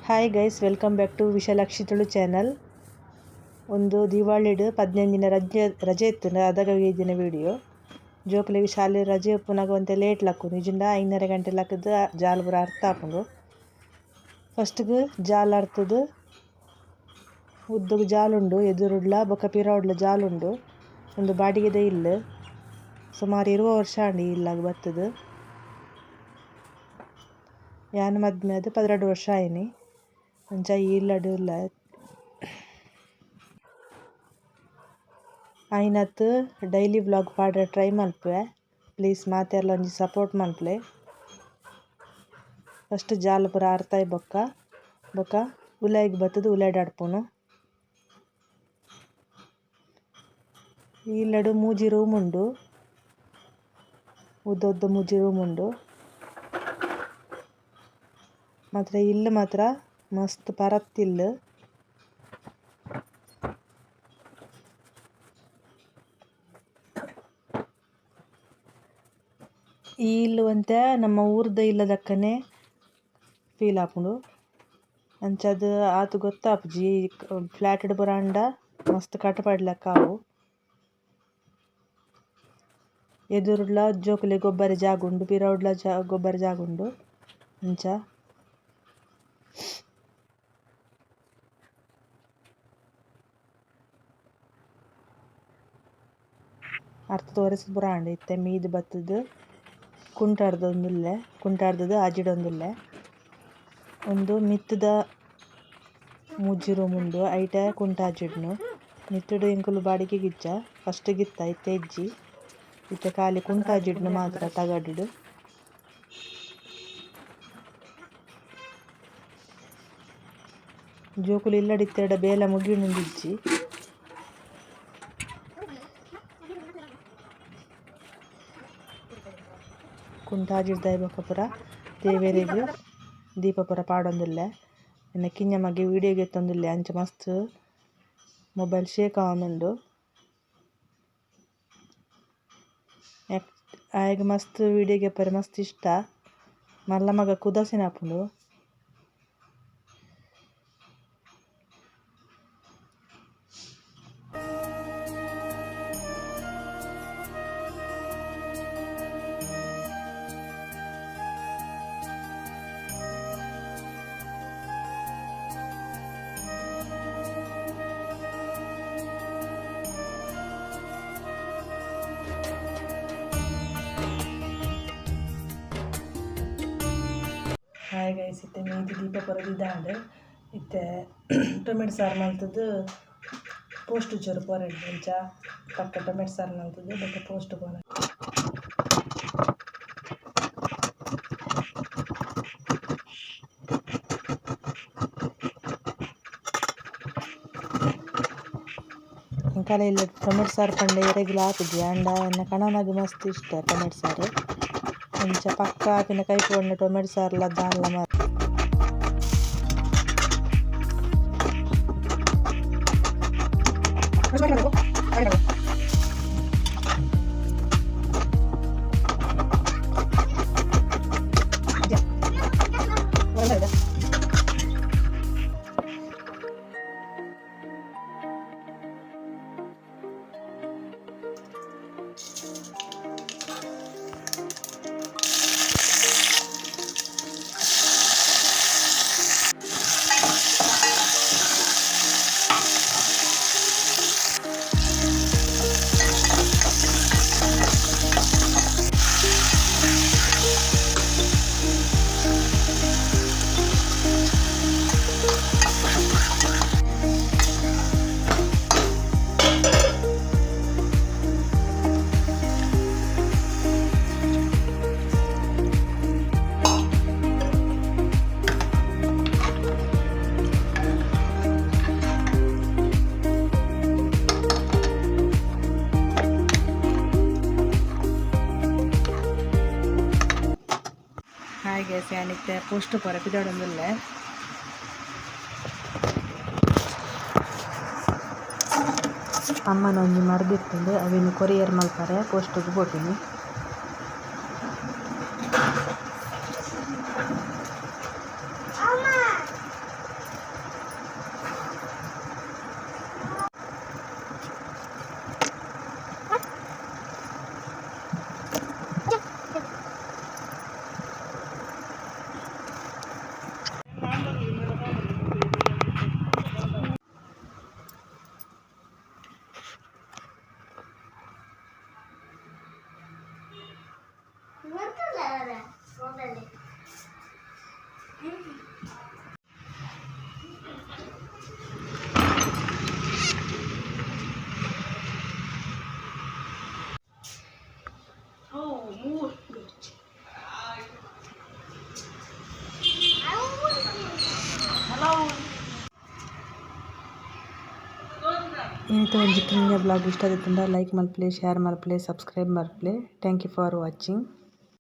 Hi guys, welcome back to Vishalakshi Tulu channel. ಒಂದು ದಿವಾಳಿಡು 15 ದಿನ ರಜೆ ಇತ್ತು. ಅದಾಗ ಇದ್ದಿನ ವಿಡಿಯೋ ಜೋಕುಲೆಗೆ ಶಾಲೆ ರಜೆ ಉಪ್ಪುನಾಗ ಒಂತೆ ಲೇಟ್ ಲಕ್ಕು ನಿಜಂಡ 5:30 ಗಂಟೆ ಲಕ್ಕದ ಜಾಲ್ ಬರ ಅರ್ಥ ಹಾಕೊಂಡು ಫಸ್ಟ್ಗೆ ಜಾಲ್ ಅರ್ತದು ಉದ್ದಗೆ ಜಾಲುಂಡು ಎದುರುಡ್ಲ ಬೊಕ್ಕ ಪಿರಾಡ್ಲ ಜಾಲುಂಡು ಒಂದು ಬಾಡಿಗೆದ ಇಲ್ಲ ಸುಮಾರು 20 ವರ್ಷ ಅಂಡಿ ಇಲ್ಲಾಗ ಬರ್ತದು. ಯಾನ ಮದ್ಮೆ ಅದು 12 ವರ್ಷ ಆಯ್ನಿ ಅಂಚ ಇಲ್ಲಡು ಇಲ್ಲ ಆಯ್ನತ್ತು ಡೈಲಿ ವ್ಲಾಗ್ ಪಾಡ್ರೆ ಟ್ರೈ ಮಲ್ಪೆ. ಪ್ಲೀಸ್ ಮಾತೆಲ್ಲ ಒಂಜಿ ಸಪೋರ್ಟ್ ಮಲ್ಪಲೆ. ಫಸ್ಟ್ ಜಾಲ ಪೂರ ಅರ್ತಾಯ್ ಬೊಕ್ಕ ಉಲಾಯಿಗೆ ಬತ್ತದು ಉಲಾಯ್ಡ್ ಆಡ್ಪುನು. ಇಲ್ಲಡು ಮೂಜಿ ರೂಮ್ ಉಂಡು, ಉದ್ದ ಮೂಜಿ ರೂಮ್ ಉಂಡು. ಮಾತ್ರ ಇಲ್ಲು ಮಾತ್ರ ಮಸ್ತ್ ಪರತ್ತಿಲ್ಲು. ಈ ಇಲ್ಲು ಅಂತೆ ನಮ್ಮ ಊರ್ದ ಇಲ್ಲದಕ್ಕನೆ ಫೀಲ್ ಆಪುಂಡು. ಅಂಚದು ಆತು ಗೊತ್ತಾಪುಜಿ ಫ್ಲಾಟ್ ಬರಾಂಡ ಮಸ್ತ್ ಕಟ್ಟಪಾಡ್ಲೆಕ್ಕ ಅವು. ಎದುರುಡ್ಲ ಜೋಕುಲೆ ಗೊಬ್ಬರ ಜಾಗುಂಡು, ಪಿರವುಡ್ಲ ಗೊಬ್ಬರ ಜಾಗುಂಡು. ಅಂಚ ಅರ್ಥ ತೋರಿಸ್ ಬುರಾಂಡ ಇತ್ತೆ ಮೀದು ಬತ್ತದು ಕುಂಟಾಡ್ದದು ಆಜಿಡೊಂದುಲ್ಲೆ. ಒಂದು ಮಿತ್ತದ ಮೂಜಿ ರೂಮ್ ಉಂಡು, ಐಟೆ ಕುಂಟಾಜಿಡ್ನು ಮಿತ್ತಡು ಎಂಕುಲು ಬಾಡಿಗೆ ಗಿಜ್ಜ ಫಸ್ಟ್ ಗಿತ್ತ ಇತ್ತೆ ಎಜ್ಜಿ ಇತ್ತೆ ಖಾಲಿ ಕುಂಟಾಜಿಡ್ನು ಮಾತ್ರ ತಗಡಿಡು. ಜೋಕುಲು ಇಲ್ಲಡಿತ್ತೆರಡ ಬೇಲ ಮುಗಿಯುಂಡಿಜ್ಜಿ. ಕುಂಟಾಜಿಡ್ದಾಯ್ ಬೊಕ್ಕ ಪುರ ದೇವೆರೆಗ್ ದೀಪ ಪುರ ಪಾಡೊಂದುಲ್ಲೆ. ಎನ್ನ ಕಿಂಜ ಮಗೆ ವಿಡಿಯೋ ಗೆತ್ತೊಂದುಲ್ಲೆ ಅಂಚ ಮಸ್ತ್ ಮೊಬೈಲ್ ಶೇಕ್ ಆವೊಂದುಂಡು. ಆಯಗ್ ಮಸ್ತ್ ವಿಡಿಯೋ ಗೆಪ್ಪರೆ ಮಸ್ತ್ ಇಷ್ಟ. ಮಲ್ಲ ಮಗ ಕುದಸಿನ ಆಪುಂಡು. ಹಾಯ್ ಗೈಸ್, ಇತ್ತೆ ಮೀದು ದೀಪ ಪೊರದಿದ್ದಾಂಡು ಇತ್ತೆ ಟೊಮೆಟೊ ಸಾರು ಮಲ್ತದ್ದು ಪೋಸ್ಟ್ ಜೋರು ಪೊರೆಂಡು. ಅಂಚ ಪಕ್ಕ ಟೊಮೆಟೊ ಸಾರು ಮಲ್ತದ್ದು ಬೊಕ್ಕ ಪೋಸ್ಟ್ ಪೋನ. ಕಲೆ ಇಲ್ಲ ಟೊಮೆಟೊ ಸಾರು ಪಂಡ ಎರೆಗಿಲ ಆಪುಜಿ ಅಂಡ ಎನ್ನ ಕಣನಾಗ ಮಸ್ತ್ ಇಷ್ಟ ಟೊಮೆಟೊ ಸಾರು. ಅಂಚ ಪಕ್ಕ ಆಪಿನ ಕೈ ಪೋಂಡ ಟೊಮೆಟೊ ಸಾರ್ಲ ದಾನ್ಲ ಮಾರ. ಹಾಗೆ ಫ್ಯಾನಿತ್ತೆ ಪೋಸ್ಟ್ ಪೊರ ಪಿದಾಡೊಂದುಲ್ಲೆ. ಅಮ್ಮನ ಒಂಜಿ ಮರ್ದಿತ್ತುಂಡು ಅವಿನ ಕೊರಿಯರ್ ಮಲ್ಪರೆ ಪೋಸ್ಟ್ಗೆ ಬೋಟಿನಿ. ಇಂಥ ಒಂದು ಬ್ಲಾಗ್ ಇಷ್ಟ ಆಯ್ತಂದ್ರೆ ಲೈಕ್ ಮಲ್ಪ್ಲೆ, ಶೇರ್ ಮಲ್ಪ್ಲೆ, ಸಬ್ಸ್ಕ್ರೈಬ್ ಮಲ್ಪ್ಲೆ. Thank you for watching.